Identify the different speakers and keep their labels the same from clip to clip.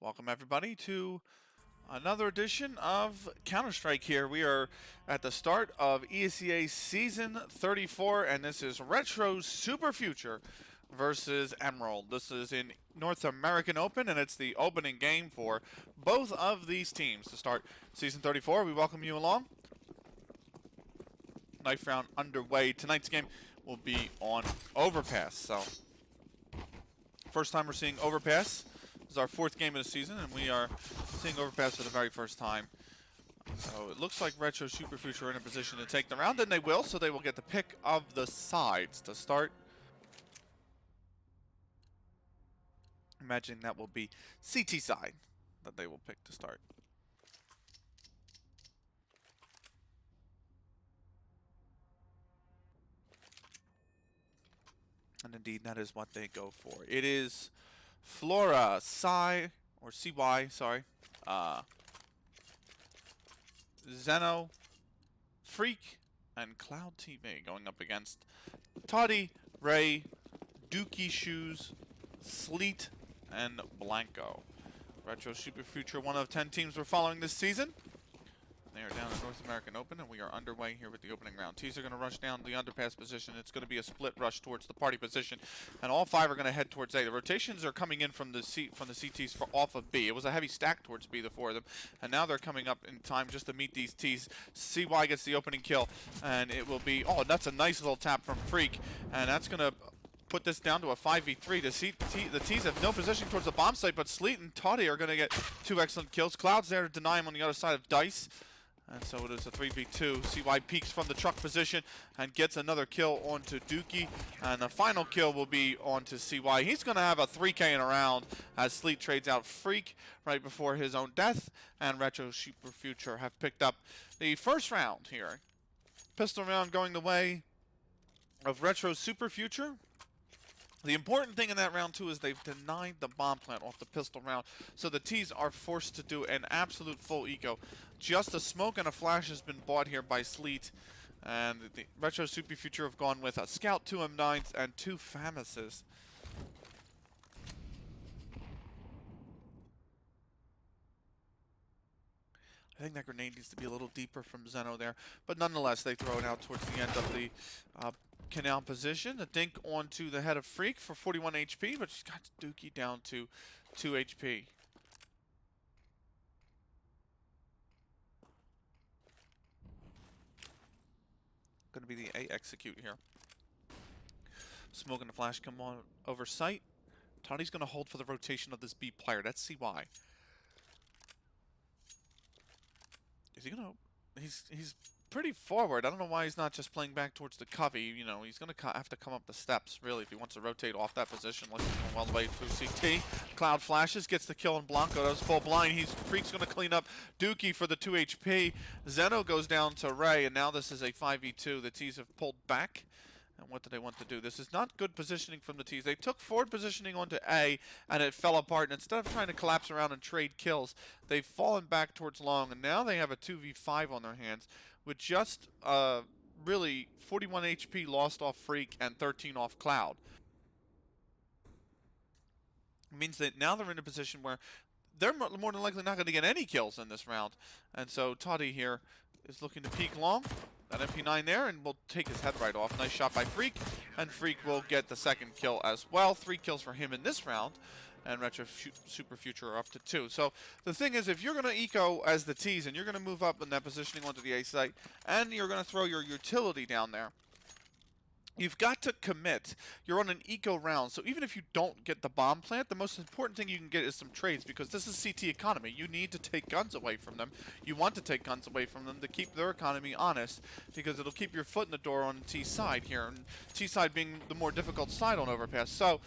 Speaker 1: Welcome everybody to another edition of Counter-Strike here. We are at the start of ESEA Season 34, and this is Retro Super Future versus Emerald. This is in North American Open, and it's the opening game for both of these teams to start Season 34. We welcome you along. Knife round underway. Tonight's game will be on Overpass. So, first time we're seeing Overpass. This is our fourth game of the season, and we are seeing Overpass for the very first time. So it looks like Retro Super Future are in a position to take the round, and they will, so they will get the pick of the sides to start. Imagining that will be CT side that they will pick to start. And indeed, that is what they go for. It is Flora, or CY, sorry. Zeno, Freak, and Cloud TV going up against Toddy, Ray, Dookie Shoes, Sleet, and Blanco. Retro Super Future, one of 10 teams we're following this season. They are down in North American Open, and we are underway here with the opening round. Tees are going to rush down the underpass position. It's going to be a split rush towards the party position, and all five are going to head towards A. The rotations are coming in from the CTs off of B. It was a heavy stack towards B, the four of them, and now they're coming up in time just to meet these Ts. CY gets the opening kill, and it will be, oh, that's a nice little tap from Freak, and that's going to put this down to a 5v3. The T's have no positioning towards the bomb site, but Sleet and Toddy are going to get two excellent kills. Cloud's there to deny him on the other side of Dice. And so it is a 3v2. CY peeks from the truck position and gets another kill onto Dookie. And the final kill will be onto CY. He's going to have a 3K in a round as Sleet trades out Freak right before his own death. And Retro Super Future have picked up the first round here. Pistol round going the way of Retro Super Future. The important thing in that round, too, is they've denied the bomb plant off the pistol round, so the Ts are forced to do an absolute full eco. Just a smoke and a flash has been bought here by Sleet, and the Retro Super Future have gone with a Scout, 2 M9s, and 2 Famuses. I think that grenade needs to be a little deeper from Zeno there, but nonetheless, they throw it out towards the end of the canal position. A dink onto the head of Freak for 41 HP, but she's got Dookie down to 2 HP. Going to be the A execute here. Smoke and the flash come on over sight. Toddy's going to hold for the rotation of this B player. That's CY. Is he going to... He's pretty forward. I don't know why he's not just playing back towards the covey. You know, he's going to have to come up the steps, really, if he wants to rotate off that position. Like he's going all the way through CT. Cloud flashes, gets the kill on Blanco. That was full blind. Freak's going to clean up Dookie for the 2 HP. Zeno goes down to Ray, and now this is a 5v2. The Ts have pulled back. And what do they want to do? This is not good positioning from the Ts. They took forward positioning onto A, and it fell apart. And instead of trying to collapse around and trade kills, they've fallen back towards long. And now they have a 2v5 on their hands with just really 41 HP lost off Freak and 13 off Cloud. It means that now they're in a position where they're more than likely not going to get any kills in this round. And so Toddy here is looking to peek long. That MP9 there, and we'll take his head right off. Nice shot by Freak, and Freak will get the second kill as well. 3 kills for him in this round, and Retro Super Future are up to 2. So the thing is, if you're going to eco as the Ts, and you're going to move up in that positioning onto the A site, and you're going to throw your utility down there, you've got to commit. You're on an eco round, so even if you don't get the bomb plant, the most important thing you can get is some trades, because this is CT economy. You need to take guns away from them. You want to take guns away from them to keep their economy honest, because it'll keep your foot in the door on the T side here, and T side being the more difficult side on Overpass. So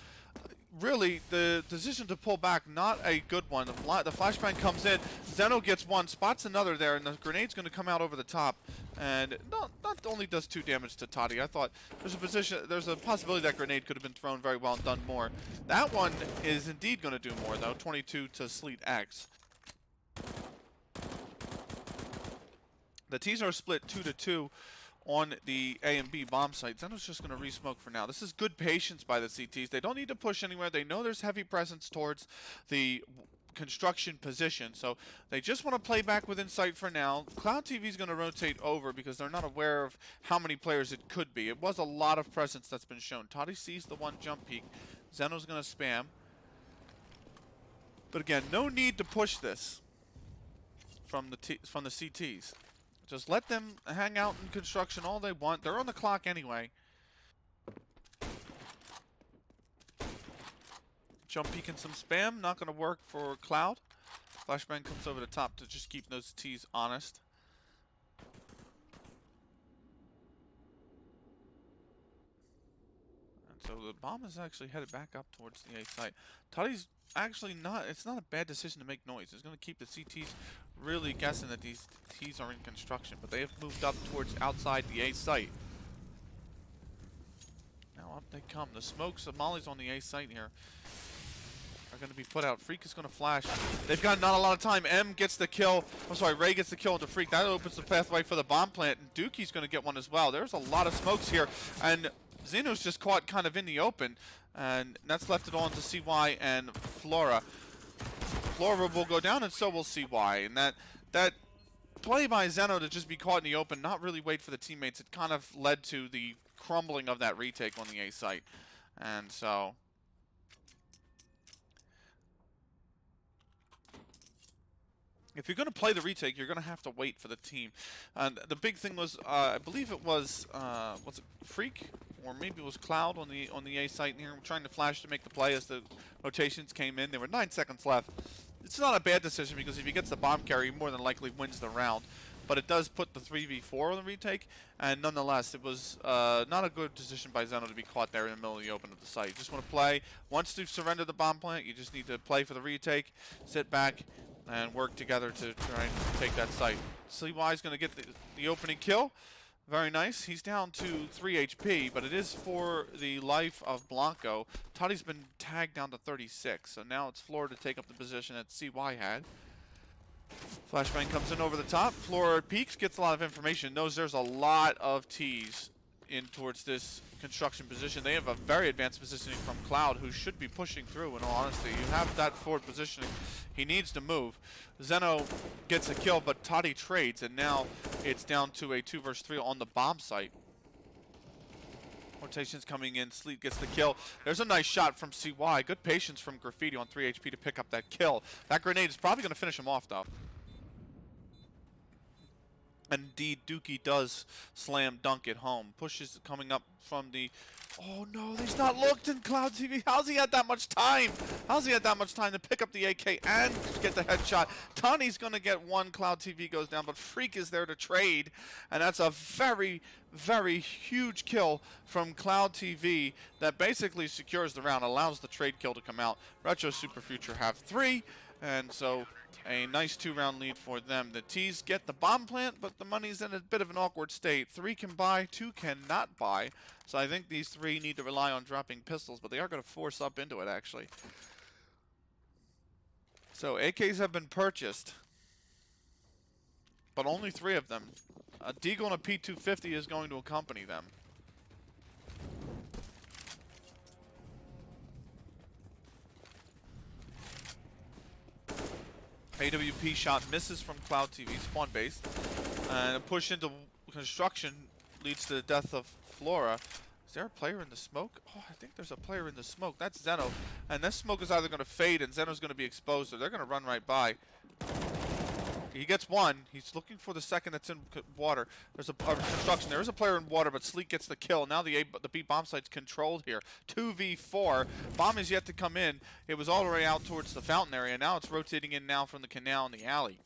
Speaker 1: really, the decision to pull back, not a good one. The flashbang comes in, Zeno gets one, spots another there, and the grenade's going to come out over the top. And not only does 2 damage to Toddy, I thought there's a possibility that grenade could have been thrown very well and done more. That one is indeed going to do more, though. 22 to Sleet X. The Ts are split 2 to 2 on the A and B bomb site. Zeno's just going to re-smoke for now. This is good patience by the CTs. They don't need to push anywhere. They know there's heavy presence towards the construction position. So they just want to play back within sight for now. Cloud TV is going to rotate over because they're not aware of how many players it could be. It was a lot of presence that's been shown. Toddy sees the one jump peek. Zeno's going to spam. But again, no need to push this from the CTs. Just let them hang out in construction all they want. They're on the clock anyway. Jump peek and some spam, not going to work for Cloud. Flashbang comes over the top to just keep those T's honest. And so the bomb is actually headed back up towards the A site. Toddy's actually not, it's not a bad decision to make noise. It's going to keep the CTs really guessing that these T's are in construction, but they have moved up towards outside the A site. Now up they come. The smokes of Molly's on the A site here are going to be put out. Freak is going to flash. They've got not a lot of time. M gets the kill. I'm sorry, Ray gets the kill into Freak. That opens the pathway for the bomb plant, and Dookie's going to get one as well. There's a lot of smokes here, and Xeno's just caught kind of in the open, and that's left it on to CY and Flora. Flora will go down, and so will CY. And that play by Zeno to just be caught in the open, not really wait for the teammates, it kind of led to the crumbling of that retake on the A site. And so if you're going to play the retake, you're going to have to wait for the team. And the big thing was, I believe it was it Freak? Or maybe it was Cloud on the A site here, trying to flash to make the play as the rotations came in. There were 9 seconds left. It's not a bad decision because if he gets the bomb carry, he more than likely wins the round. But it does put the 3v4 on the retake, and nonetheless, it was not a good decision by Zeno to be caught there in the middle of the open of the site. You just want to play. Once you've surrendered the bomb plant, you just need to play for the retake, sit back, and work together to try and take that site. CY is going to get the opening kill. Very nice. He's down to 3 HP, but it is for the life of Blanco. Toddy's been tagged down to 36, so now it's Flora to take up the position that CY had. Flashbang comes in over the top. Flora peeks, gets a lot of information, knows there's a lot of T's in towards this construction position. They have a very advanced positioning from Cloud, who should be pushing through, in all honesty. You have that forward positioning. He needs to move. Zeno gets a kill, but Toddy trades, and now it's down to a 2 versus 3 on the bomb site. Rotations coming in. Sleet gets the kill. There's a nice shot from CY. Good patience from Graffiti on 3 HP to pick up that kill. That grenade is probably going to finish him off, though. Indeed, Dookie does slam dunk it home. Pushes coming up from the... Oh no, he's not looked in Cloud TV. How's he had that much time? How's he had that much time to pick up the AK and get the headshot? Tony's going to get one. Cloud TV goes down, but Freak is there to trade. And that's a very, very huge kill from Cloud TV that basically secures the round, allows the trade kill to come out. Retro Super Future have 3, and so a nice 2-round lead for them. The T's get the bomb plant, but the money's in a bit of an awkward state. 3 can buy, 2 cannot buy. So I think these 3 need to rely on dropping pistols, but they are going to force up into it, actually. So AKs have been purchased, but only 3 of them. A Deagle and a P250 is going to accompany them. AWP shot misses from Cloud TV, spawn base, and a push into construction leads to the death of Flora. Is there a player in the smoke? Oh, I think there's a player in the smoke. That's Zeno, and this smoke is either going to fade and Zeno's going to be exposed, or they're going to run right by. He gets one. He's looking for the second that's in water. There's a construction. There is a player in water, but Sleek gets the kill. Now the B bomb site's controlled here. 2v4. Bomb is yet to come in. It was all the way out towards the fountain area. Now it's rotating in now from the canal in the alley.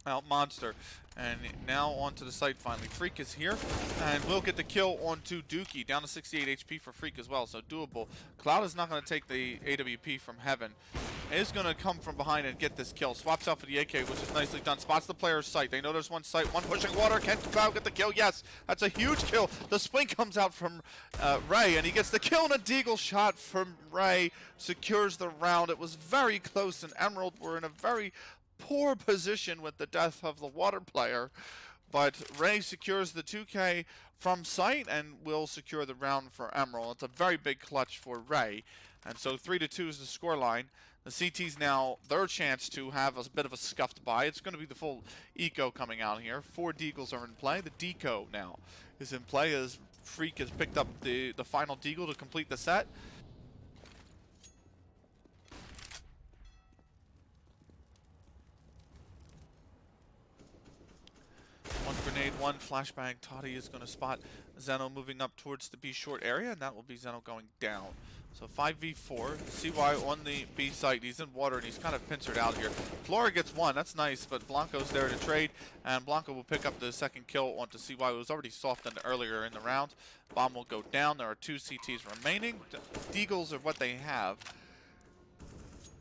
Speaker 1: Out Monster. And now onto the site finally. Freak is here, and will get the kill onto Dookie. Down to 68 HP for Freak as well, so doable. Cloud is not going to take the AWP from Heaven. Is going to come from behind and get this kill. Swaps out for the AK, which is nicely done. Spots the player's sight. They know there's one sight. One pushing water. Can Cloud get the kill? Yes, that's a huge kill. The swing comes out from Ray, and he gets the kill, and a deagle shot from Ray secures the round. It was very close, and Emerald were in a very poor position with the death of the water player, but Ray secures the 2K from sight and will secure the round for Emerald. It's a very big clutch for Ray, And so 3-2 is the score line. The CT's now their chance to have a bit of a scuffed buy. It's going to be the full eco coming out here. 4 deagles are in play. The deco now is in play as Freak has picked up the final deagle to complete the set. One grenade, one flashbang. Toddy is going to spot Zeno moving up towards the B short area, and that will be Zeno going down. So 5v4. CY on the B site. He's in water and he's kind of pincered out here. Flora gets one. That's nice, but Blanco's there to trade, and Blanco will pick up the second kill onto CY, who was already softened earlier in the round. Bomb will go down. There are 2 CTs remaining. Deagles are what they have.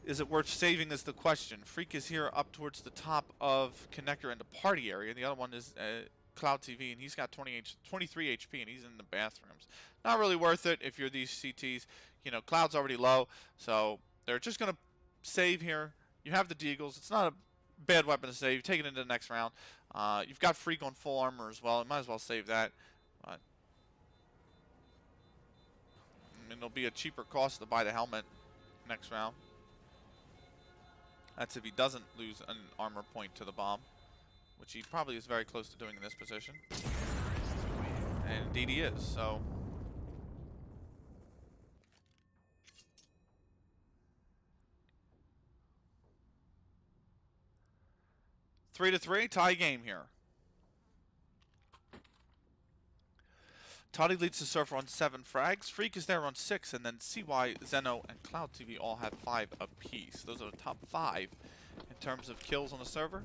Speaker 1: Is it worth saving is the question. Freak is here up towards the top of connector in the party area. The other one is Cloud TV, and he's got 23 HP, and he's in the bathrooms. Not really worth it if you're these CTs. You know, Cloud's already low, so they're just going to save here. You have the deagles. It's not a bad weapon to save. Take it into the next round. You've got Freak on full armor as well. You might as well save that. But I mean, it'll be a cheaper cost to buy the helmet next round. That's if he doesn't lose an armor point to the bomb, which he probably is very close to doing in this position. And indeed he is, so. Three to three, tie game here. Toddy leads the Surfer on 7 frags. Freak is there on 6, and then CY, Zeno, and Cloud TV all have 5 apiece. Those are the top 5 in terms of kills on the server.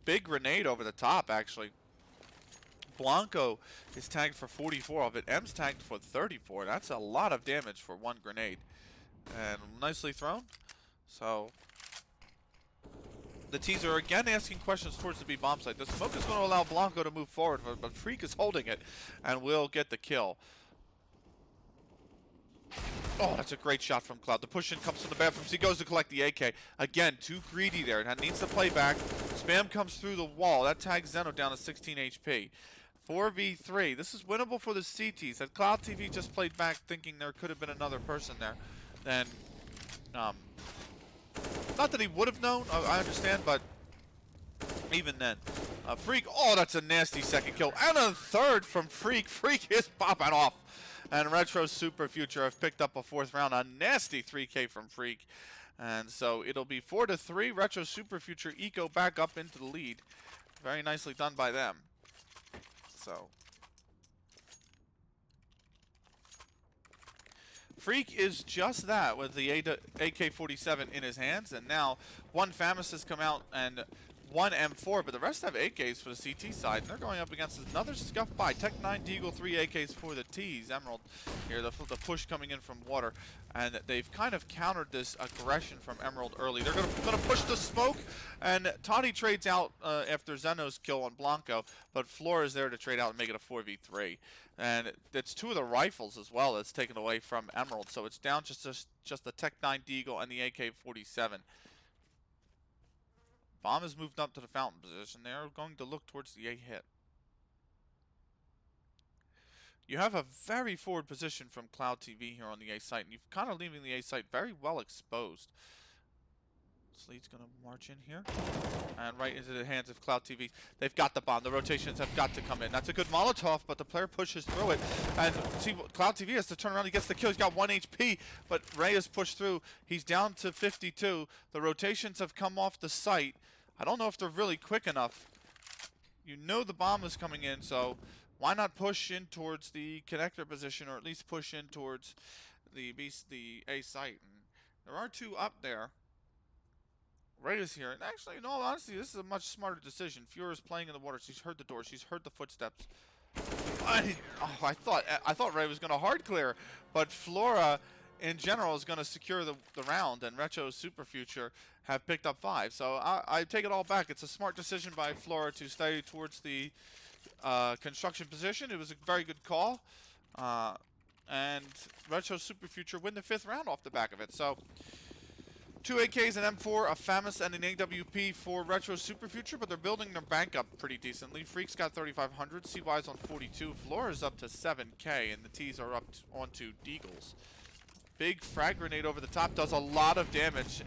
Speaker 1: Big grenade over the top, actually. Blanco is tagged for 44 of it. M's tagged for 34. That's a lot of damage for one grenade. And nicely thrown. So the T's are again asking questions towards the B bomb site. The smoke is going to allow Blanco to move forward, but Freak is holding it and will get the kill. Oh, that's a great shot from Cloud. The push in comes from the bathrooms. He goes to collect the AK. Again, too greedy there. That needs to play back. Spam comes through the wall. That tags Zeno down to 16 HP. 4v3. This is winnable for the CTs. Had Cloud TV just played back thinking there could have been another person there, then not that he would have known, I understand, but even then. Freak, oh, that's a nasty second kill. And a third from Freak. Freak is popping off. And Retro Super Future have picked up a 4th round. A nasty 3K from Freak. And so it'll be 4-3. Retro Super Future eco back up into the lead. Very nicely done by them. So Freak is just that with the AK-47 in his hands, and now one FAMAS has come out and one M4, but the rest have AKs for the CT side, and they're going up against another scuff buy. Tech 9 Deagle, 3 AKs for the T's. Emerald here, the push coming in from water, and they've kind of countered this aggression from Emerald early. They're gonna push the smoke, and Toddy trades out after Zeno's kill on Blanco, but Flora is there to trade out and make it a 4v3. And it's 2 of the rifles as well that's taken away from Emerald, so it's down just the Tech 9 Deagle and the AK-47. Bomb has moved up to the fountain position. They're going to look towards the A hit. You have a very forward position from Cloud TV here on the A site, and you're kind of leaving the A site very well exposed. Sleet's going to march in here and right into the hands of Cloud TV. They've got the bomb. The rotations have got to come in. That's a good Molotov, but the player pushes through it. And see, Cloud TV has to turn around. He gets the kill. He's got 1 HP, but Ray has pushed through. He's down to 52. The rotations have come off the site. I don't know if they're really quick enough. You know the bomb is coming in, so why not push in towards the connector position, or at least push in towards the A site? And there are 2 up there. Ray is here, and actually, in all honesty, this is a much smarter decision. Fiora is playing in the water. She's heard the door. She's heard the footsteps. I thought Ray was going to hard clear, but Flora, in general, is going to secure the round, and Retro Super Future have picked up 5. So I take it all back. It's a smart decision by Flora to stay towards the construction position. It was a very good call, and Retro Super Future win the 5th round off the back of it. So 2 AKs, an M4, a FAMAS, and an AWP for Retro Super Future, but they're building their bank up pretty decently. Freak's got 3,500, CY's on 42, Flora's up to 7K, and the T's are up onto Deagles. Big frag grenade over the top does a lot of damage.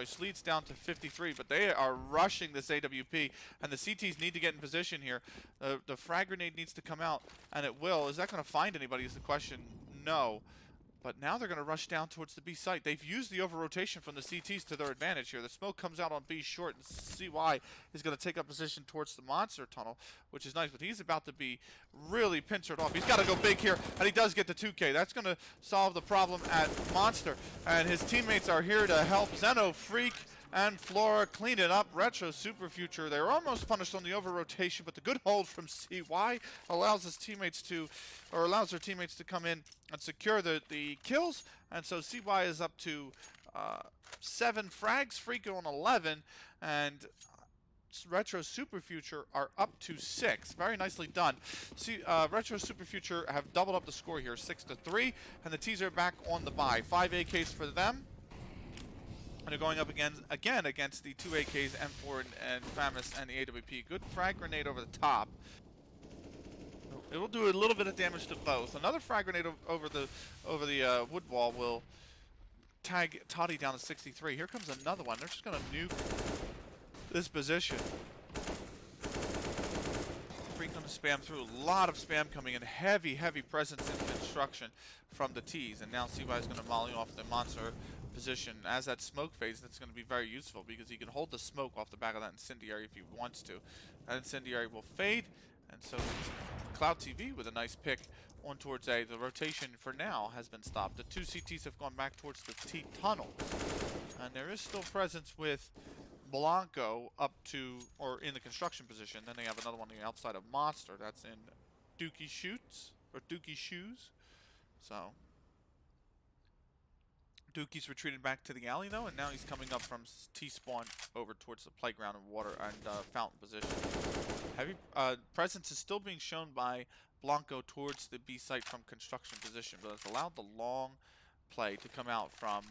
Speaker 1: Sleet's down to 53, but they are rushing this AWP, and the CTs need to get in position here. The frag grenade needs to come out, and it will. Is that going to find anybody is the question? No. But now they're going to rush down towards the B site. They've used the over-rotation from the CTs to their advantage here. The smoke comes out on B short, and CY is going to take up position towards the monster tunnel, which is nice. But he's about to be really pincered off. He's got to go big here, and he does get the 2K. That's going to solve the problem at Monster. And his teammates are here to help Zeno, Freak, and Flora clean it up. Retro Super Future, they were almost punished on the over-rotation, but the good hold from CY allows their teammates to come in and secure the kills. And so CY is up to 7 frags, Freak on 11, and Retro Super Future are up to 6. Very nicely done. Retro Super Future have doubled up the score here, 6-3, and the T's are back on the bye. 5 AKs for them. And they're going up again against the 2 AKs, M4 and FAMAS and the AWP. Good frag grenade over the top. It will do a little bit of damage to both. Another frag grenade over the wood wall will tag Toddy down to 63. Here comes another one. They're just going to nuke this position. Freak going to spam through. A lot of spam coming in. Heavy presence in construction from the T's. And now CY is going to molly off the monster position. As that smoke fades, that's going to be very useful because he can hold the smoke off the back of that incendiary if he wants to. That incendiary will fade, and so Cloud TV with a nice pick on towards A. The rotation for now has been stopped. The 2 CTs have gone back towards the T tunnel, and there is still presence with Blanco up to, or in the construction position. Then they have another one on the outside of Monster. That's in Dookie Shoes. So Dookie's retreated back to the alley though, and now he's coming up from T-spawn over towards the playground and water and fountain position. Heavy presence is still being shown by Blanco towards the B site from construction position, but it's allowed the long play to come out from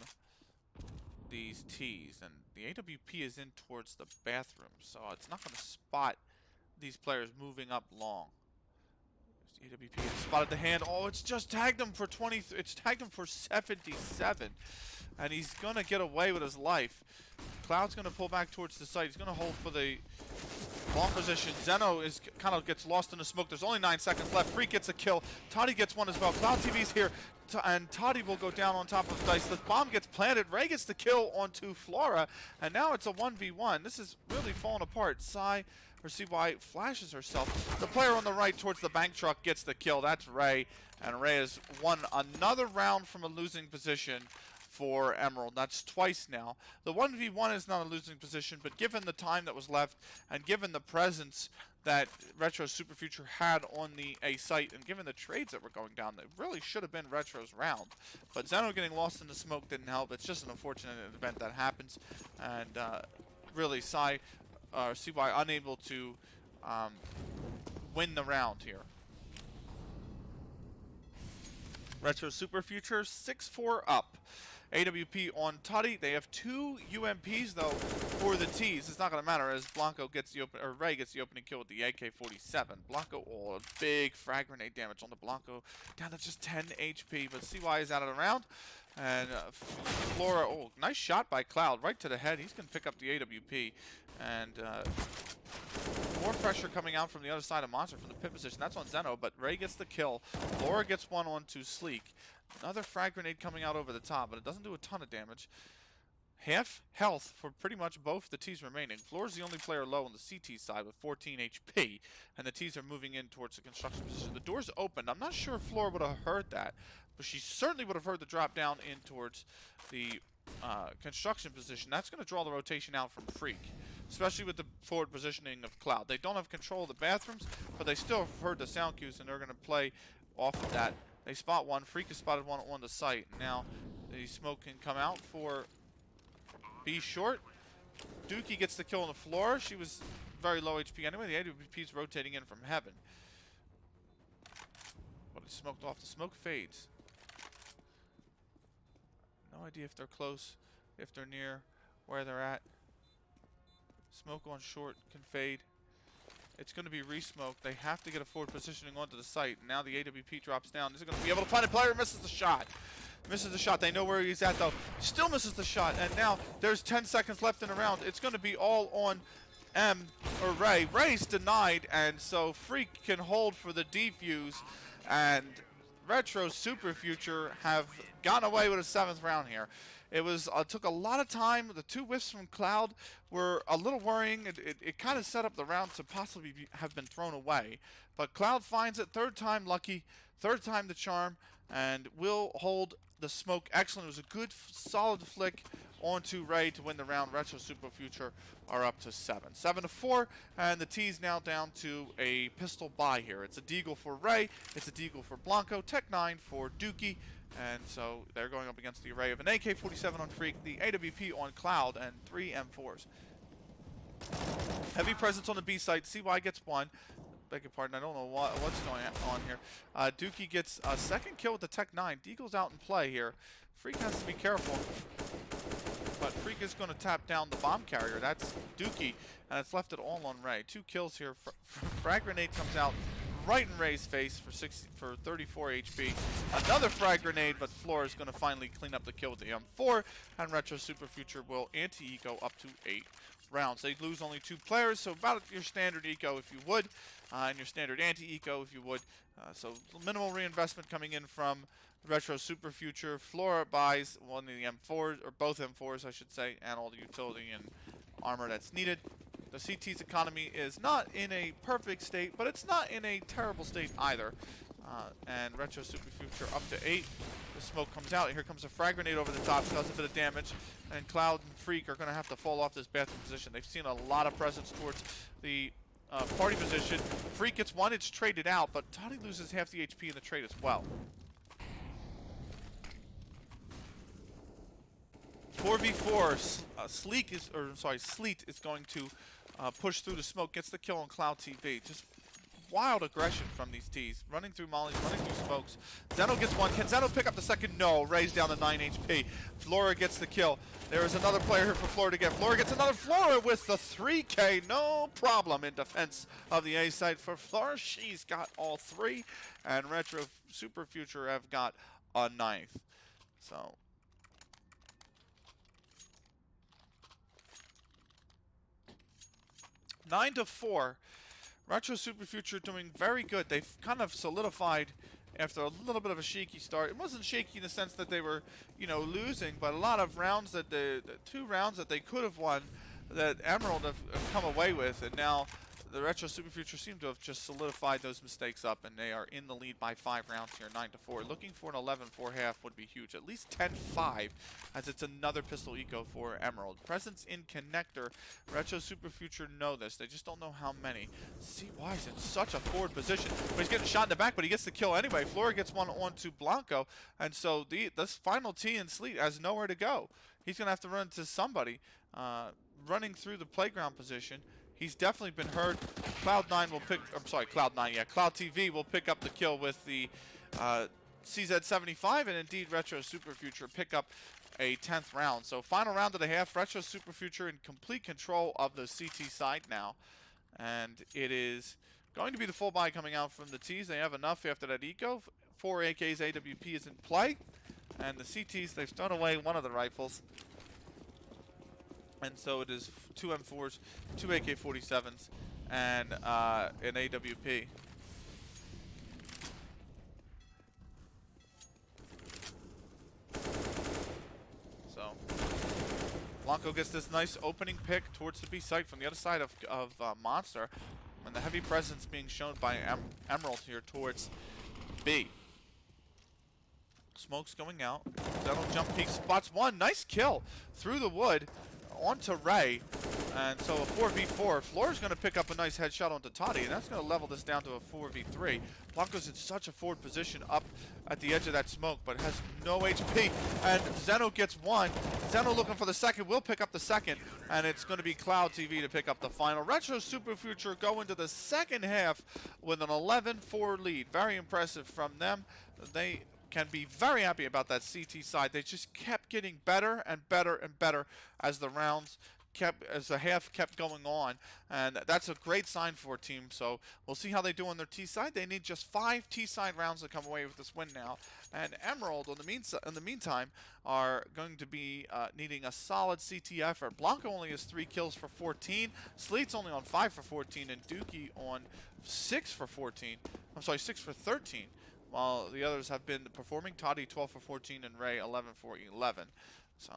Speaker 1: these T's, and the AWP is in towards the bathroom, so it's not going to spot these players moving up long. AWP has spotted the hand. Oh, it's just tagged him for 20. It's tagged him for 77, and he's gonna get away with his life. Cloud's gonna pull back towards the site. He's gonna hold for the long position. Zeno is kind of gets lost in the smoke. There's only 9 seconds left. Freak gets a kill. Toddy gets one as well. Cloud TV's here, and Toddy will go down on top of Dice. The bomb gets planted. Ray gets the kill onto Flora, and now it's a 1v1. This is really falling apart. CY flashes herself. The player on the right towards the bank truck gets the kill. That's Ray, and Ray has won another round from a losing position for Emerald. That's twice now. The 1v1 is not a losing position, but given the time that was left and given the presence that Retro Super Future had on the A site and given the trades that were going down, it really should have been Retro's round. But Zeno getting lost in the smoke didn't help. It's just an unfortunate event that happens, and really CY unable to win the round here. Retro Super Future 6-4 up. AWP on Toddy. They have 2 UMPs though for the T's. It's not going to matter as Blanco gets the Ray gets the opening kill with the AK-47. Blanco, oh, big frag grenade damage on the Blanco, down to just 10 HP. But CY is out of the round, and Flora, oh, nice shot by Cloud right to the head. He's going to pick up the AWP, and more pressure coming out from the other side of Monster from the pit position. That's on Zeno, but Ray gets the kill. Flora gets one onto Sleek. Another frag grenade coming out over the top, but it doesn't do a ton of damage. Half health for pretty much both the T's remaining. Floor's the only player low on the CT side with 14 HP, and the T's are moving in towards the construction position. The door's opened. I'm not sure if Floor would have heard that, but she certainly would have heard the drop down in towards the construction position. That's going to draw the rotation out from Freak, especially with the forward positioning of Cloud. They don't have control of the bathrooms, but they still have heard the sound cues, and they're going to play off of that. They spot one. Freak has spotted one on the site. Now the smoke can come out for B short. Dookie gets the kill on the floor. She was very low HP anyway. The AWP's rotating in from heaven. But it's smoked off. The smoke fades. No idea if they're close. if they're near where they're at. Smoke on short can fade. It's going to be re-smoked. They have to get a forward positioning onto the site. Now the AWP drops down. This is going to be able to find a player. Misses the shot. Misses the shot. They know where he's at, though. Still misses the shot. And now there's 10 seconds left in the round. It's going to be all on Ray. Ray's denied, and so Freak can hold for the defuse. And Retro Super Future have gotten away with a 7th round here. It was took a lot of time. The 2 whiffs from Cloud were a little worrying. It kind of set up the round to possibly have been thrown away. But Cloud finds it. 3rd time lucky. 3rd time the charm. And will hold the smoke. Excellent. It was a good, solid flick onto Ray to win the round. Retro Super Future are up to 7. 7-4. And the T's now down to a pistol buy here. It's a deagle for Ray. It's a deagle for Blanco. Tech 9 for Dookie. And so they're going up against the array of an AK-47 on Freak, the AWP on Cloud, and 3 M4s. Heavy presence on the B site. CY gets 1. Beg your pardon, I don't know what's going on here. Dookie gets a 2nd kill with the Tech 9. Deagle's out in play here. Freak has to be careful. But Freak is going to tap down the bomb carrier. That's Dookie, and it's left it all on Ray. 2 kills here. Frag grenade comes out right in Ray's face for 34 HP. Another frag grenade, but Floor is going to finally clean up the kill with the M4, and Retro Super Future will anti-eco up to 8 rounds. They lose only 2 players, so about your standard eco if you would, and your standard anti-eco if you would. So minimal reinvestment coming in from Retro Super Future. Floor buys one of the M4s, or both M4s I should say, and all the utility and armor that's needed. The CT's economy is not in a perfect state, but it's not in a terrible state either. And Retro Super Future up to 8. The smoke comes out. Here comes a frag grenade over the top. Does a bit of damage. And Cloud and Freak are going to have to fall off this bathroom position. They've seen a lot of presence towards the party position. Freak gets 1. It's traded out, but Toddy loses half the HP in the trade as well. 4v4. Sleet is going to push through the smoke, gets the kill on Cloud TV. Just wild aggression from these T's. Running through mollies, running through smokes. Zeno gets 1. Can Zeno pick up the 2nd? No. Ray's down to 9 HP. Flora gets the kill. There is another player here for Flora to get. Flora gets another. Flora with the 3K. No problem in defense of the A site for Flora. She's got all 3. And Retro Super Future have got a 9th. So 9-4. Retro Super Future doing very good. They've kind of solidified after a little bit of a shaky start. It wasn't shaky in the sense that they were, losing, but a lot of rounds that the 2 rounds that they could have won that Emerald have come away with, and now the Retro Super Future seem to have just solidified those mistakes up, and they are in the lead by 5 rounds here, 9-4. Looking for an 11-4 half would be huge. At least 10-5, as it's another pistol eco for Emerald. Presence in connector. Retro Super Future know this. They just don't know how many. CY is in such a forward position. But he's getting shot in the back, but he gets the kill anyway. Flora gets 1 onto Blanco, and so this final T in Sleet has nowhere to go. He's going to have to run to somebody. Running through the playground position. He's definitely been hurt. Cloud TV will pick up the kill with the CZ75, and indeed Retro Super Future pick up a 10th round. So final round of the half, Retro Super Future in complete control of the CT side now. And it is going to be the full buy coming out from the T's. They have enough after that eco. 4 AKs AWP is in play. And the CTs, they've thrown away one of the rifles. And so it is 2 M4s, 2 AK-47s, and an AWP. So Blanco gets this nice opening pick towards the B site from the other side of Monster, and the heavy presence being shown by Emerald here towards B. Smoke's going out. Zeno jump peek, spots 1. Nice kill through the wood onto Ray. And so a 4v4. Floor's going to pick up a nice headshot onto Toddy, and that's going to level this down to a 4v3. Blanco's in such a forward position up at the edge of that smoke, but has no HP. And Zeno gets 1. Zeno looking for the 2nd, will pick up the 2nd, and it's going to be Cloud TV to pick up the final. Retro Super Future go into the 2nd half with an 11-4 lead. Very impressive from them. They can be very happy about that CT side. They just kept getting better and better and better as the rounds as the half kept going on, and that's a great sign for a team. So we'll see how they do on their T side. They need just 5 T side rounds to come away with this win now, and Emerald in the meantime are going to be needing a solid CT effort. Blanco only has 3 kills for 14, Sleet's only on 5 for 14, and Dookie on 6 for 14. I'm sorry, 6 for 13. While the others have been performing. Toddy 12 for 14 and Ray 11 for 11. So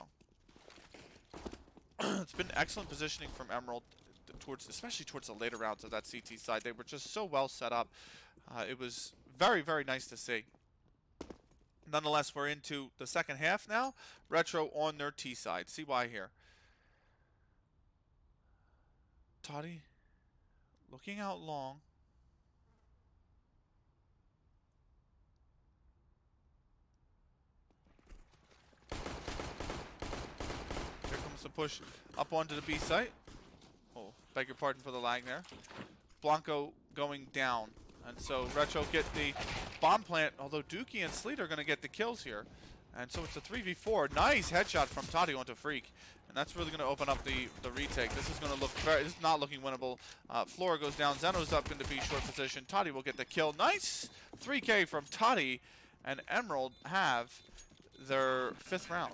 Speaker 1: it's been excellent positioning from Emerald, especially towards the later rounds of that CT side. They were just so well set up. It was very, very nice to see. Nonetheless, we're into the second half now. Retro on their T side. See why here. Toddy looking out long. Here comes the push up onto the B site. Oh, beg your pardon for the lag there. Blanco going down. And so Retro get the bomb plant, although Dookie and Sleet are going to get the kills here. And so it's a 3v4. Nice headshot from Toddy onto Freak. And that's really going to open up the retake. This is going to look this is not looking winnable. Flora goes down. Zeno's up into B short position. Toddy will get the kill. Nice 3K from Toddy. And Emerald have their 5th round.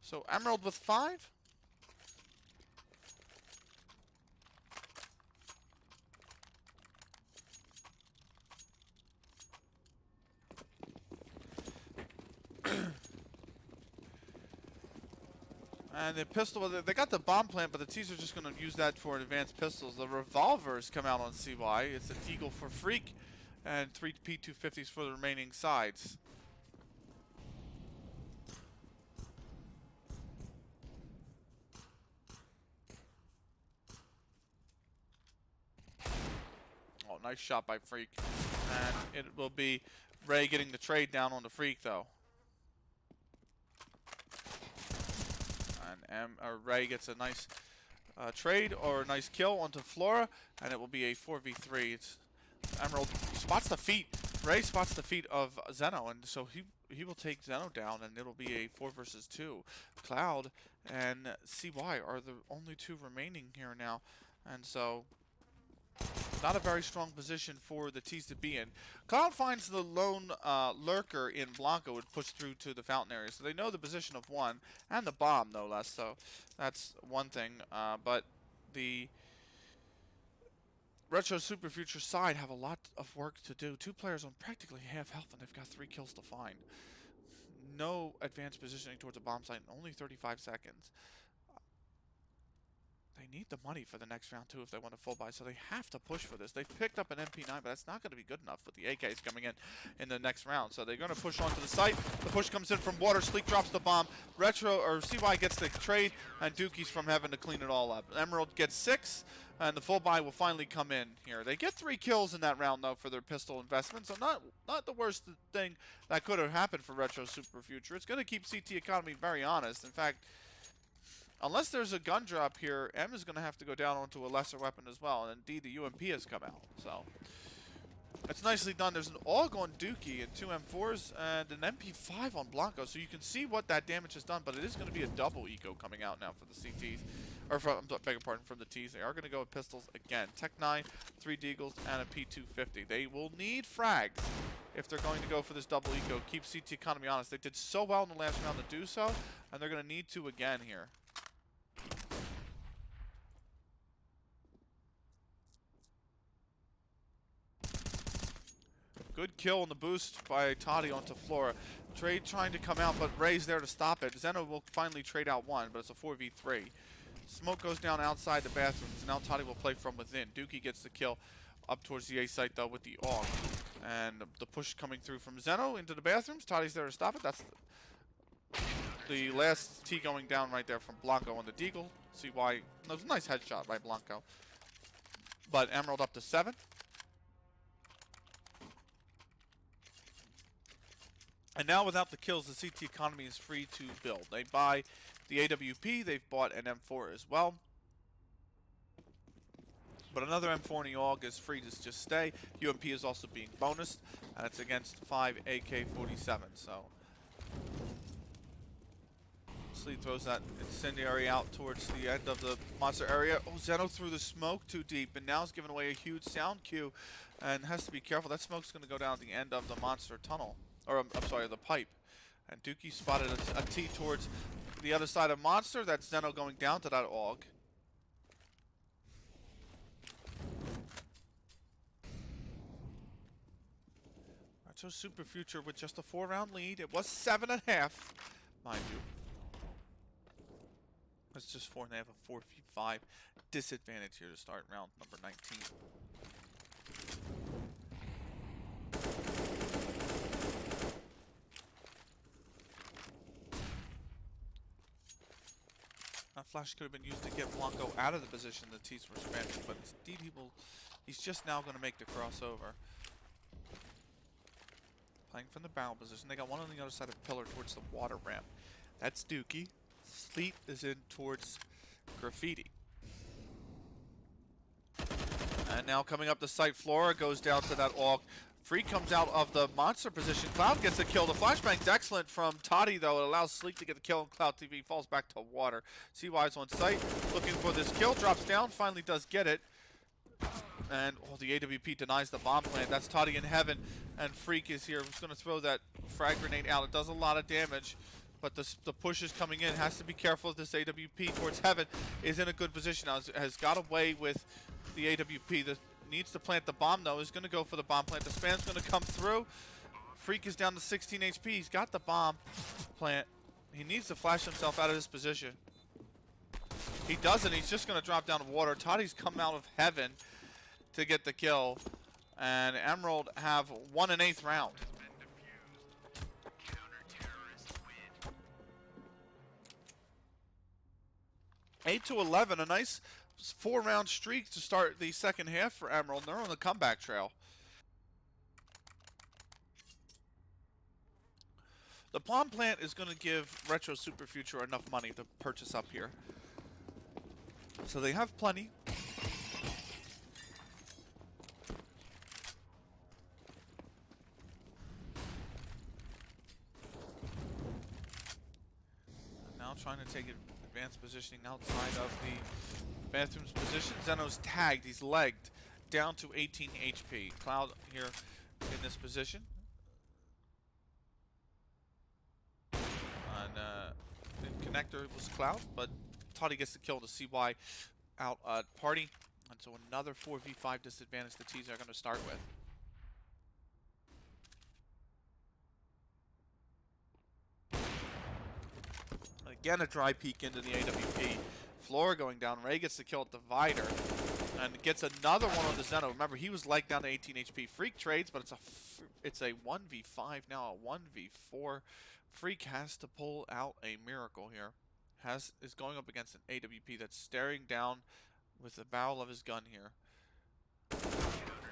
Speaker 1: So Emerald with 5. And the pistol, they got the bomb plant, but the T's are just going to use that for advanced pistols. The revolvers come out on CY. It's a Deagle for Freak and 3 P250s for the remaining sides. Oh, nice shot by Freak. And it will be Ray getting the trade down on the Freak, though. And Ray gets a nice trade or a nice kill onto Flora, and it will be a 4v3. It's Emerald spots the feet. Ray spots the feet of Zeno, and so he will take Zeno down, and it'll be a 4 versus 2. Cloud and CY are the only 2 remaining here now, and so not a very strong position for the T's to be in. Cloud finds the lone lurker in Blanco would push through to the fountain area, so they know the position of 1 and the bomb, no less. So that's one thing. But the Retro Super Future side have a lot of work to do. 2 players on practically half health, and they've got 3 kills to find. No advanced positioning towards a bomb site in only 35 seconds. They need the money for the next round, too, if they want to full buy, so they have to push for this. They've picked up an MP9, but that's not going to be good enough with the AKs coming in the next round. So they're going to push onto the site. The push comes in from water. Sleek drops the bomb. Retro, or CY gets the trade, and Dookie's from heaven to clean it all up. Emerald gets 6, and the full buy will finally come in here. They get 3 kills in that round, though, for their pistol investment, so not the worst thing that could have happened for Retro Super Future. It's going to keep CT Economy very honest. In fact, unless there's a gun drop here, M is going to have to go down onto a lesser weapon as well. And indeed, the UMP has come out. So it's nicely done. There's an AUG on Dookie and 2 M4s and an MP5 on Blanco. So you can see what that damage has done. But it is going to be a double eco coming out now for the CTs. Or, beg your pardon, from the T's. They are going to go with pistols again. Tech 9, 3 Deagles, and a P250. They will need frags if they're going to go for this double eco. Keep CT Economy honest. They did so well in the last round to do so. And they're going to need to again here. Good kill on the boost by Toddy onto Flora. Trade trying to come out, but Ray's there to stop it. Zeno will finally trade out 1, but it's a 4v3. Smoke goes down outside the bathrooms, and now Toddy will play from within. Dookie gets the kill up towards the A site, though, with the AUG. And the push coming through from Zeno into the bathrooms. Toddy's there to stop it. That's the last T going down right there from Blanco on the Deagle. See why? That was a nice headshot by Blanco. But Emerald up to 7. And now without the kills, the CT Economy is free to build. They buy the AWP. They've bought an M4 as well. But another M4 in the AUG is free to just stay. UMP is also being bonused, and it's against 5 AK-47. So Sleet throws that incendiary out towards the end of the monster area. Oh, Zeno threw the smoke too deep, and now is giving away a huge sound cue, and has to be careful. That smoke's going to go down at the end of the monster tunnel, or I'm sorry, the pipe. And Dookie spotted a T towards the other side of monster. That's Zeno going down to that AUG. So Super Future with just a 4-round lead. It was 7.5, mind you. It's just 4.5, a 4v5 disadvantage here to start round number 19. That flash could have been used to get Blanco out of the position the T's were spamming, but indeed he's just now going to make the crossover. Playing from the barrel position. They got one on the other side of the pillar towards the water ramp. That's Dookie. Sleet is in towards Graffiti. And now coming up the site, Flora goes down to that AUG. Freak comes out of the monster position. Cloud gets a kill. The flashbang's excellent from Toddy, though. It allows Sleek to get the kill, and Cloud TV falls back to water. CY's on site, looking for this kill. Drops down, finally does get it. And the AWP denies the bomb plant. That's Toddy in heaven, and Freak is here. He's going to throw that frag grenade out. It does a lot of damage, but the push is coming in. Has to be careful if this AWP towards heaven is in a good position. Now has got away with the AWP. Needs to plant the bomb, though. Is going to go for the bomb plant. The spam's going to come through. Freak is down to 16 HP. He's got the bomb plant. He needs to flash himself out of this position. He doesn't. He's just going to drop down to water. Toddy's come out of heaven to get the kill, and Emerald have won an 8th round. Eight to 11, a nice 4-round streak to start the second half for Emerald. They're on the comeback trail. The bomb plant is going to give Retro Super Future enough money to purchase up here, so they have plenty. Trying to take advanced positioning outside of the bathroom's position. Zeno's tagged. He's legged down to 18 HP. Cloud here in this position. And the connector was Cloud, but Toddy gets the kill to CY out party. And so another 4v5 disadvantage the T's are going to start with. Again, a dry peek into the AWP. Flora going down. Ray gets the kill at Divider. And gets another one on the Zeno. Remember, he was legged down to 18 HP. Freak trades, but it's a 1v5 now, a 1v4. Freak has to pull out a miracle here. Is going up against an AWP that's staring down with the barrel of his gun here.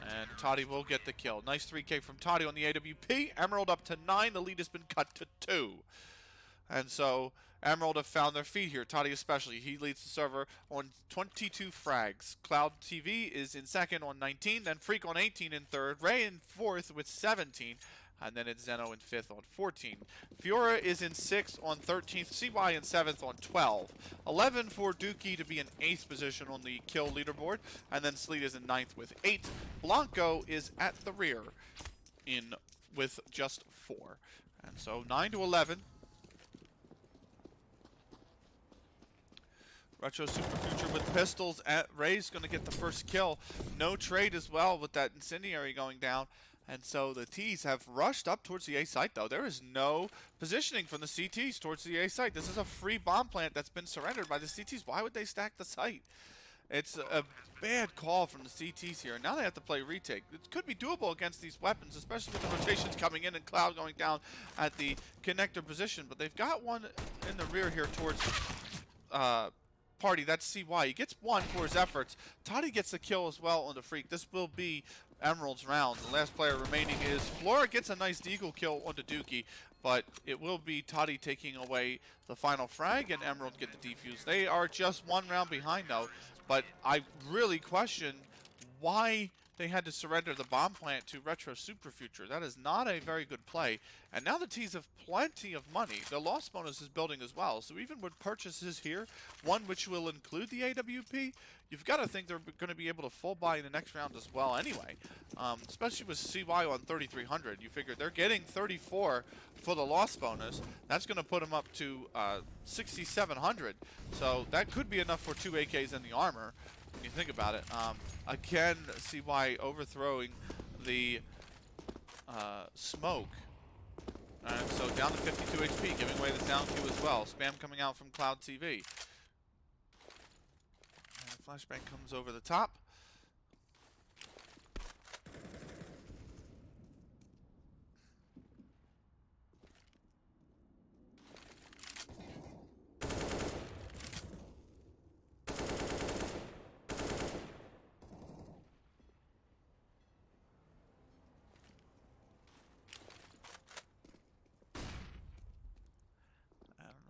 Speaker 1: And Toddy will get the kill. Nice 3K from Toddy on the AWP. Emerald up to 9. The lead has been cut to 2. And so Emerald have found their feet here. Toddy especially. He leads the server on 22 frags. Cloud TV is in second on 19. Then Freak on 18 in third. Ray in fourth with 17. And then it's Zeno in 5th on 14. Fiora is in 6th on 13th. CY in 7th on 12. 11 for Dookie to be in 8th position on the kill leaderboard. And then Sleet is in 9th with 8. Blanco is at the rear with just 4. And so 9 to 11. Retro Super Future with pistols. Ray's going to get the first kill. No trade as well with that incendiary going down. And so the T's have rushed up towards the A site, though. There is no positioning from the CTs towards the A site. This is a free bomb plant that's been surrendered by the CTs. Why would they stack the site? It's a bad call from the CTs here. Now they have to play retake. It could be doable against these weapons, especially with the rotations coming in and Cloud going down at the connector position. But they've got one in the rear here towards party. That's CY. He gets 1 for his efforts. Toddy gets the kill as well on the Freak. This will be Emerald's round. The last player remaining is Flora. Gets a nice deagle kill onto Dookie, but it will be Toddy taking away the final frag and Emerald get the defuse. They are just 1 round behind though, but I really question why they had to surrender the bomb plant to Retro Super Future. That is not a very good play. And now the T's have plenty of money. The loss bonus is building as well. So even with purchases here, one which will include the AWP, you've got to think they're going to be able to full buy in the next round as well anyway. Especially with CY on 3,300. You figure they're getting 34 for the loss bonus. That's going to put them up to 6,700. So that could be enough for 2 AKs and the armor when you think about it. Again, CY overthrowing the smoke. And so down to 52 HP, giving away the sound cue as well. Spam coming out from Cloud TV. And the flashbang comes over the top.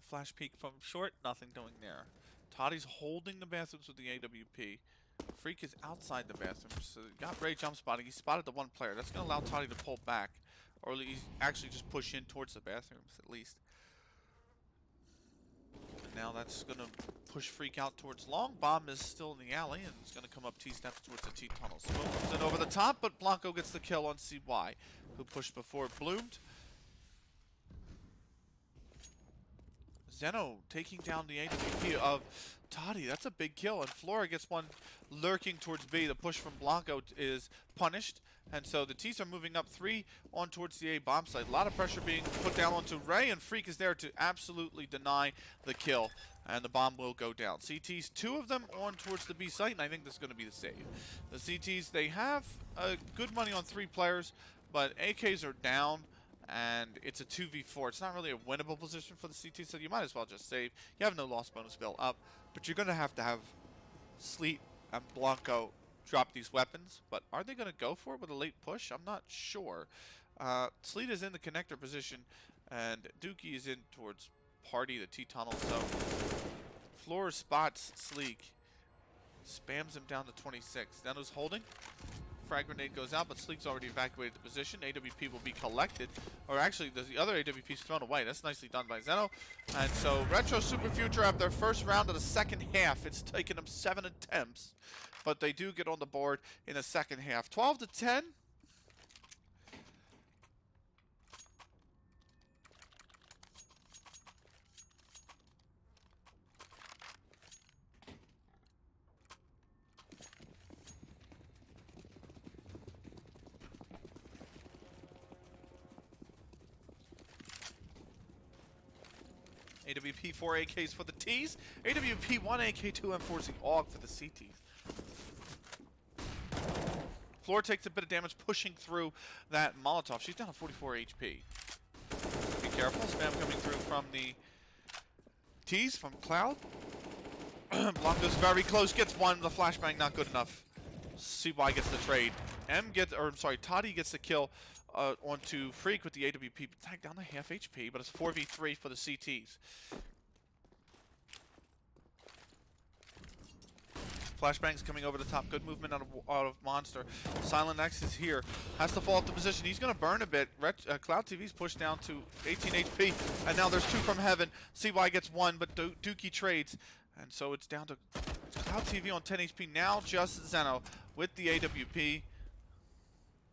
Speaker 1: Flash peek from short, nothing doing there. Toddy's holding the bathrooms with the AWP. Freak is outside the bathroom, so got Ray jump spotting. He spotted the one player. That's going to allow Toddy to pull back, or at least actually just push in towards the bathrooms at least. And now that's going to push Freak out towards long. Bomb is still in the alley, and it's going to come up T steps towards the T tunnel. Smoke comes in over the top, but Blanco gets the kill on CY, who pushed before bloomed. Zeno taking down the AWP of Toddy. That's a big kill. And Flora gets one lurking towards B. The push from Blanco is punished. And so the T's are moving up 3 on towards the A bomb site. A lot of pressure being put down onto Ray. And Freak is there to absolutely deny the kill. And the bomb will go down. CTs, 2 of them on towards the B site. And I think this is going to be the save. The CTs, they have good money on 3 players. But AKs are down. And it's a 2v4. It's not really a winnable position for the CT, so you might as well just save. You have no loss bonus built up, but you're going to have Sleet and Blanco drop these weapons. But are they going to go for it with a late push? I'm not sure. Sleet is in the connector position, and Dookie is in towards Party, the T-tunnel. So Floor spots Sleek, spams him down to 26. Zeno's holding. Frag grenade goes out, but Sleek's already evacuated the position. AWP will be collected, or actually the other AWP's thrown away. That's nicely done by Zeno. And so Retro Super Future have their first round of the second half. It's taken them 7 attempts, but they do get on the board in the second half. 12-10. AWP 4 AKs for the T's. AWP 1 AK, 2 M4s the AUG for the CTs. Floor takes a bit of damage pushing through that Molotov. She's down to 44 HP. Be careful. Spam coming through from the T's from Cloud. Blanco's very close. Gets one. The flashbang not good enough. CY gets the trade. Toddy gets the kill onto Freak with the AWP. Tagged down to half HP, but it's 4v3 for the CTs. Flashbang's coming over the top. Good movement out of Monster. Silent X is here. Has to fall off the position. He's going to burn a bit. Cloud TV's pushed down to 18 HP. And now there's 2 from Heaven. CY gets 1, but Dookie trades. And so it's down to Cloud TV on 10 HP. Now just Zeno with the AWP.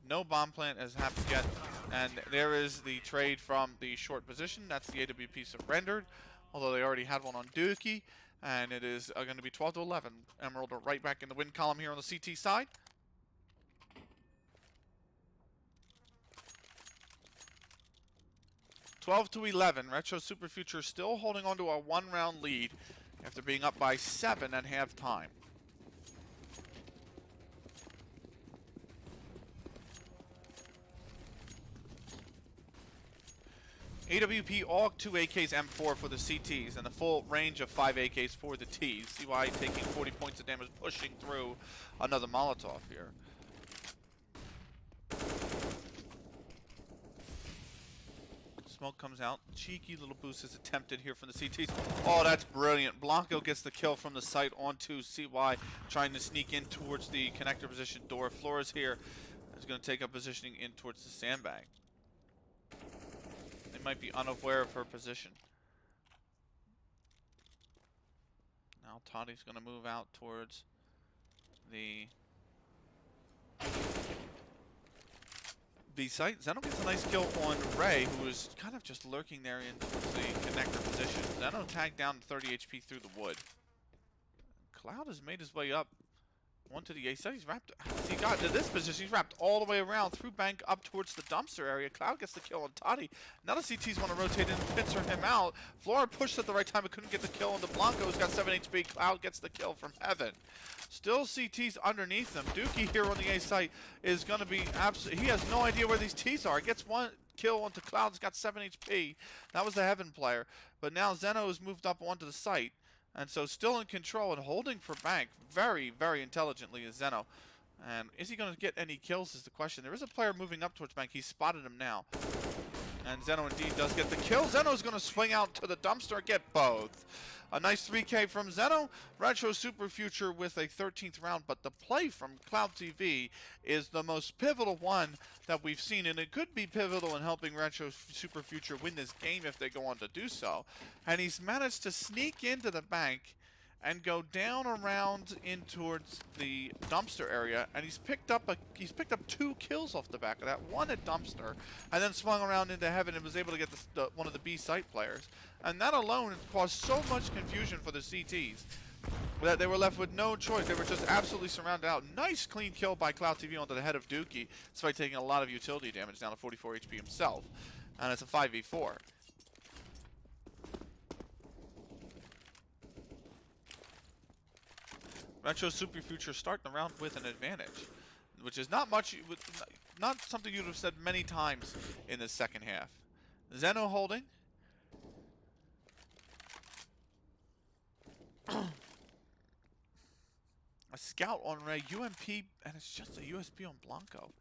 Speaker 1: No bomb plant has happened yet. And there is the trade from the short position. That's the AWP surrendered. Although they already had one on Dookie. And it is going to be 12-11. Emerald are right back in the win column here on the CT side. (12-11). Retro Super Future still holding on to a 1-round lead after being up by 7 at halftime. AWP AUG 2 AKs M4 for the CTs and a full range of 5 AKs for the Ts. CY taking 40 points of damage, pushing through another Molotov here. Smoke comes out. Cheeky little boost is attempted here from the CTs. Oh, that's brilliant. Blanco gets the kill from the site onto CY, trying to sneak in towards the connector position door. Flores here is going to take up positioning in towards the sandbag. They might be unaware of her position. Now Toddy's going to move out towards the B site. Zeno gets a nice kill on Ray, who is kind of just lurking there in towards the connector position. Zeno tagged down 30 HP through the wood. Cloud has made his way up onto the A site. He's wrapped. He got to this position. He's wrapped all the way around through bank up towards the dumpster area. Cloud gets the kill on Toddy. Now the CTs want to rotate in and pincer him out. Flora pushed at the right time but couldn't get the kill on the Blanco, who's got 7 HP. Cloud gets the kill from Heaven. Still CTs underneath them. Dookie here on the A site is going to be absolutely. He has no idea where these T's are. Gets one kill onto Cloud. He's got 7 HP. That was the Heaven player. But now Zeno has moved up onto the site. And so still in control and holding for bank very, very intelligently is Zeno. And is he going to get any kills is the question. There is a player moving up towards bank. He spotted him now. And Zeno indeed does get the kill. Zeno's going to swing out to the dumpster and get both. A nice 3K from Zeno. Retro Super Future with a 13th round. But the play from Cloud TV is the most pivotal one that we've seen. And it could be pivotal in helping Retro Super Future win this game if they go on to do so. And he's managed to sneak into the bank and go down around in towards the dumpster area, and he's picked up 2 kills off the back of that. One at dumpster, and then swung around into Heaven and was able to get one of the B site players. And that alone caused so much confusion for the CTs that they were left with no choice. They were just absolutely surrounded out. Nice clean kill by Cloud TV onto the head of Dookie, despite taking a lot of utility damage, down to 44 HP himself. And it's a 5v4. Retro Super Future starting the round with an advantage, which is not much, not something you'd have said many times in the second half. Zeno holding. A scout on Ray, UMP, and it's just a USP on Blanco.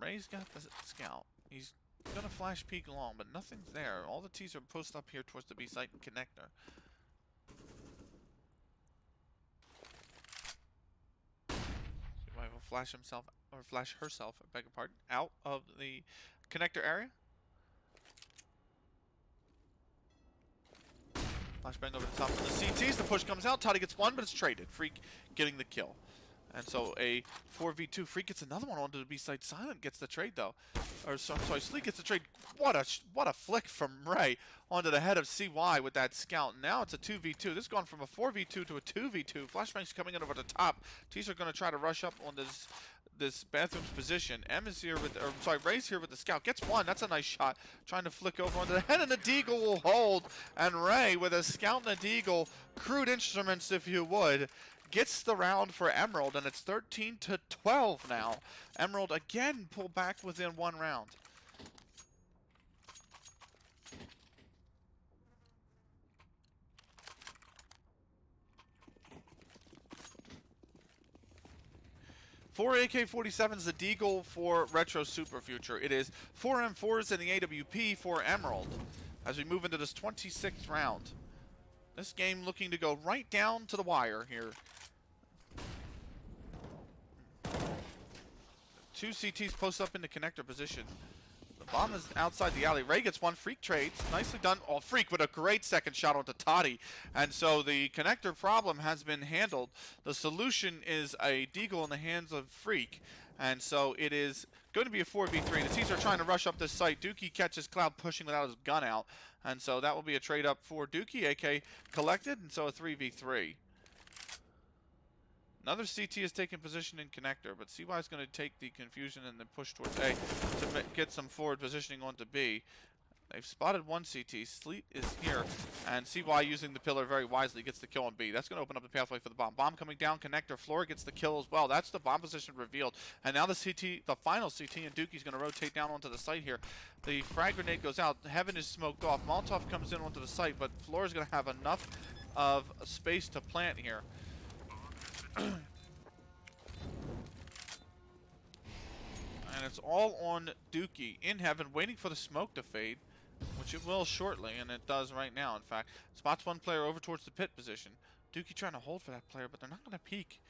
Speaker 1: Ray's got the scout. He's gonna flash peek along, but nothing's there. All the T's are posted up here towards the B site and connector. Will flash himself or flash herself, I beg your pardon, out of the connector area. Flashbang over the top of the CTs. The push comes out. Toddy gets one, but it's traded. Freak getting the kill. And so a 4v2. Freak gets another one onto the B side. Silent gets the trade though. Or sorry, Sleek gets the trade. What a flick from Ray onto the head of CY with that scout. Now it's a 2v2. This has gone from a 4v2 to a 2v2. Flashbang's coming in over the top. T's are going to try to rush up on this bathroom's position. M is here with, Ray's here with the scout. Gets one. That's a nice shot. Trying to flick over onto the head, and the Deagle will hold. And Ray with a scout and a Deagle, crude instruments if you would, gets the round for Emerald, and it's 13-12 now. Emerald again pulled back within 1 round. Four AK-47s, the Deagle for Retro Super Future. It is 4 M4s and the AWP for Emerald as we move into this 26th round. This game looking to go right down to the wire here. 2 CTs post up in the connector position. The bomb is outside the alley. Ray gets one. Freak trades. Nicely done. Oh, Freak with a great second shot onto Toddy. And so the connector problem has been handled. The solution is a Deagle in the hands of Freak. And so it is going to be a 4v3. The T's are trying to rush up this site. Dookie catches Cloud pushing without his gun out. And so that will be a trade up for Dookie. AK collected. And so a 3v3. Another CT is taking position in connector, but CY is going to take the confusion and then push towards A to get some forward positioning onto B. They've spotted one CT. Sleet is here, and CY using the pillar very wisely gets the kill on B. That's going to open up the pathway for the bomb. Bomb coming down, connector. Floor gets the kill as well. That's the bomb position revealed. And now the CT, the final CT, and Dookie's going to rotate down onto the site here. The frag grenade goes out. Heaven is smoked off. Molotov comes in onto the site, but Floor is going to have enough of space to plant here. And it's all on Dookie in heaven, waiting for the smoke to fade, which it will shortly, and it does right now, in fact. Spots one player over towards the pit position. Dookie trying to hold for that player, but they're not going to peek.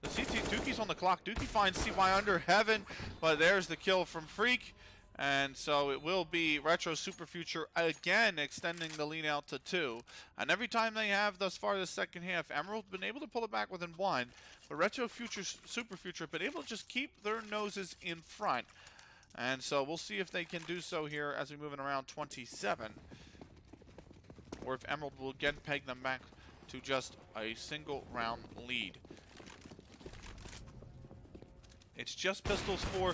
Speaker 1: The CT, Dookie's on the clock. Dookie finds CY under heaven, but there's the kill from Freak. And so it will be Retro Super Future again, extending the lead out to 2. And every time they have thus far this second half, Emerald's been able to pull it back within 1. But Retro Super Future have been able to just keep their noses in front. And so we'll see if they can do so here as we move in around 27. Or if Emerald will again peg them back to just a single round lead. It's just pistols for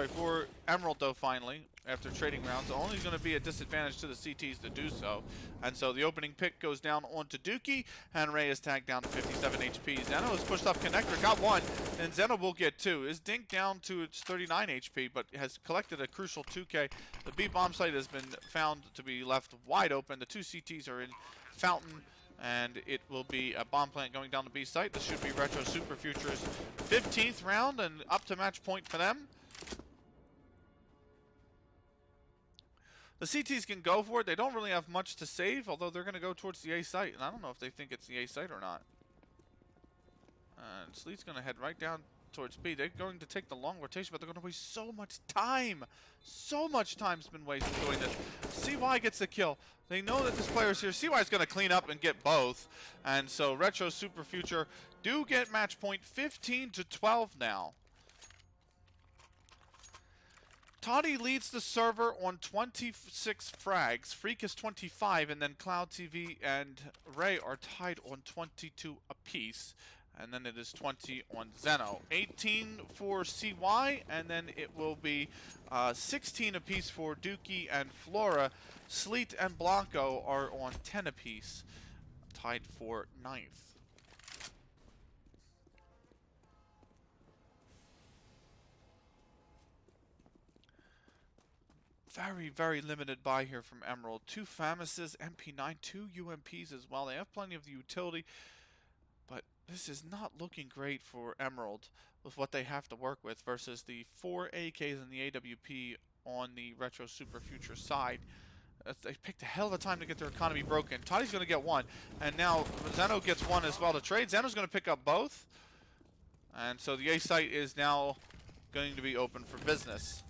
Speaker 1: for Emerald though, finally, after trading rounds. Only going to be a disadvantage to the CTs to do so. And so the opening pick goes down onto Dookie, and Ray is tagged down to 57 HP. Zeno has pushed up connector, got 1, and Zeno will get 2. Is dinked down to its 39 HP, but has collected a crucial 2K. The B bomb site has been found to be left wide open. The 2 CTs are in Fountain, and it will be a bomb plant going down the B site. This should be Retro Super Future's 15th round and up to match point for them. The CTs can go for it. They don't really have much to save, although they're going to go towards the A site. And I don't know if they think it's the A site or not. And Sleet's going to head right down towards B. They're going to take the long rotation, but they're going to waste so much time. So much time's been wasted doing this. CY gets the kill. They know that this player's here. CY's going to clean up and get both. And so Retro Super Future do get match point 15-12 now. Toddy leads the server on 26 frags. Freak is 25, and then Cloud TV and Ray are tied on 22 apiece. And then it is 20 on Zeno. 18 for CY, and then it will be 16 apiece for Dookie and Flora. Sleet and Blanco are on 10 apiece, tied for 9th. Very, very limited buy here from Emerald. 2 Famouses, MP9, 2 UMPs as well. They have plenty of the utility, but this is not looking great for Emerald with what they have to work with versus the 4 AKs and the AWP on the Retro Super Future side. They picked a hell of a time to get their economy broken. Toddy's going to get 1, and now Zeno gets 1 as well to trade. Zeno's going to pick up both, and so the A site is now going to be open for business.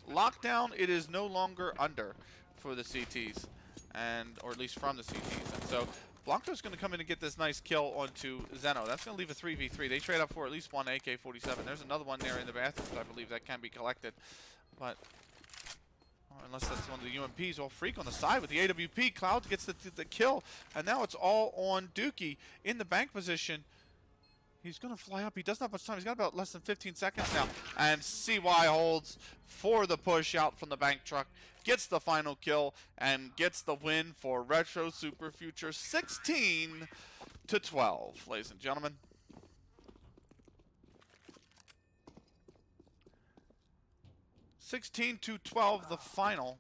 Speaker 1: Lockdown, it is no longer under for the CTs, or at least from the CTs, and so Blanco's going to come in and get this nice kill onto Zeno. That's going to leave a 3v3. They trade up for at least 1 AK-47. There's another one there in the bathroom, I believe, that can be collected, but unless that's one of the UMPs. Well, Freak on the side with the AWP. Cloud gets the kill, and now it's all on Dookie in the bank position. He's going to fly up. He doesn't have much time. He's got about less than 15 seconds now. And CY holds for the push out from the bank truck. Gets the final kill and gets the win for Retro Super Future 16-12, ladies and gentlemen. (16-12) the final.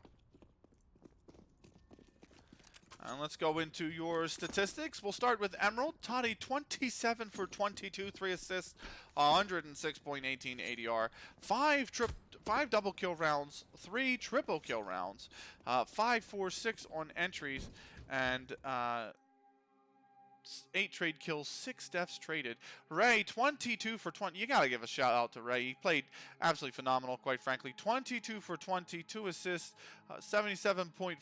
Speaker 1: And let's go into your statistics. We'll start with Emerald. Toddy, 27 for 22, 3 assists, 106.18 ADR, 5 double kill rounds, 3 triple kill rounds, 5, 4, 6 on entries, and 8 trade kills, 6 deaths traded. Ray, 22 for 20. You got to give a shout out to Ray. He played absolutely phenomenal, quite frankly. 22 for 20, 2 assists, 77.14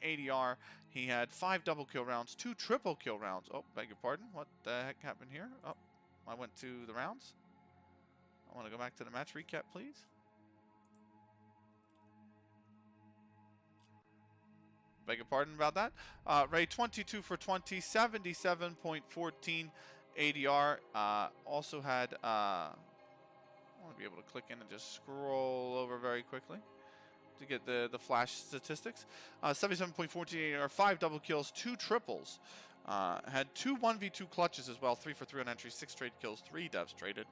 Speaker 1: ADR. He had 5 double kill rounds, 2 triple kill rounds. Oh, beg your pardon. What the heck happened here? Oh, I went to the rounds. I want to go back to the match recap, please. Beg your pardon about that. Ray, 22 for 20, 77.14 ADR. Also had, I want to be able to click in and just scroll over very quickly to get the flash statistics. 77.14 ADR, 5 double kills, 2 triples. Had 2 1v2 clutches as well, 3 for 3 on entry, 6 trade kills, 3 devs traded.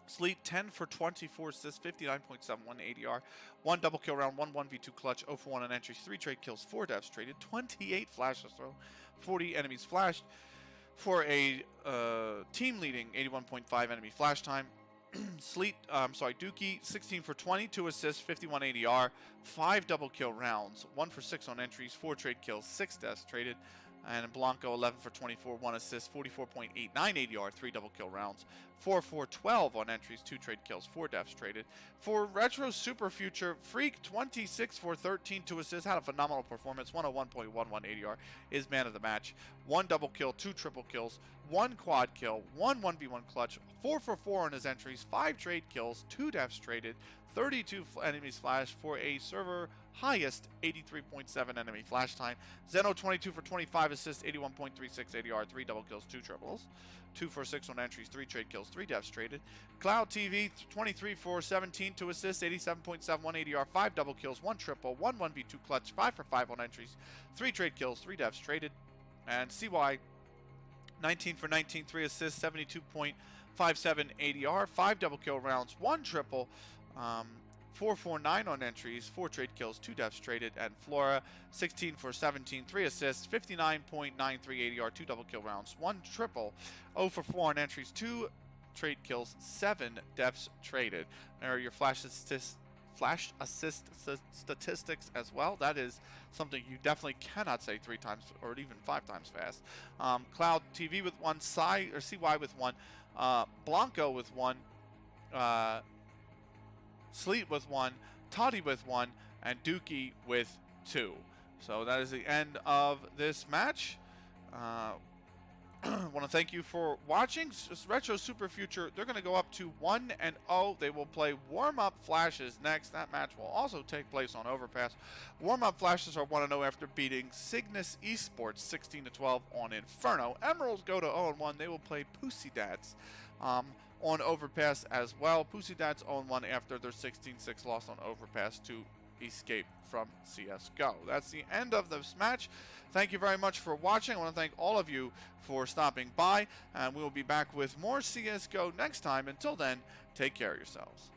Speaker 1: Sleet, 10 for 24 assists, 59.71 ADR, 1 double kill round, 1 1v2 clutch, 0 for 1 on entries, 3 trade kills, 4 devs traded, 28 flashes thrown, 40 enemies flashed. for a team leading 81.5 enemy flash time. Dookie, 16 for 20, 2 assists, 51 ADR, 5 double kill rounds, 1 for 6 on entries, 4 trade kills, 6 deaths traded. And Blanco, 11 for 24, 1 assist, 44.89 ADR, 3 double kill rounds, 4 for 12 on entries, 2 trade kills, 4 deaths traded. For Retro Super Future, Freak, 26 for 13, 2 assists, had a phenomenal performance, 101.11 ADR, is man of the match, 1 double kill, 2 triple kills, 1 quad kill, 1 1v1 clutch, 4 for 4 on his entries, 5 trade kills, 2 deaths traded, 32 enemies flash for a server highest 83.7 enemy flash time. Zeno, 22 for 25 assists, 81.36 ADR, 3 double kills, 2 triples, 2 for 6 on entries, 3 trade kills, 3 deaths traded. Cloud TV, 23 for 17, 2 assists, 87.71 ADR, 5 double kills, 1 triple, 1 1v2 clutch, 5 for 5 on entries, 3 trade kills, 3 deaths traded. And CY, 19 for 19, 3 assists, 72.57 ADR, 5 double kill rounds, 1 triple, 449 on entries, 4 trade kills, 2 deaths traded. And Flora, 16 for 17, 3 assists, 59.93 ADR, 2 double kill rounds, 1 triple, 0 for 4 on entries, 2 trade kills, 7 deaths traded. There are your flash assist statistics as well. That is something you definitely cannot say 3 times or even 5 times fast. Cloud TV with 1, CY with 1, Blanco with 1, Sleet with 1, Toddy with 1, and Dookie with 2. So that is the end of this match. I want to thank you for watching. Retro Super Future, they're going to go up to 1-0. They will play warm-up flashes next. That match will also take place on Overpass. Warm-up flashes are 1-0 after beating Cygnus Esports 16-12 on Inferno. Emeralds go to 0-1. They will play Pussy Dats on Overpass as well. Pussy Dats 0-1 after their 16-6 loss on Overpass to escape from CSGO. That's the end of this match. Thank you very much for watching. I want to thank all of you for stopping by, and we will be back with more CSGO next time. Until then, take care of yourselves.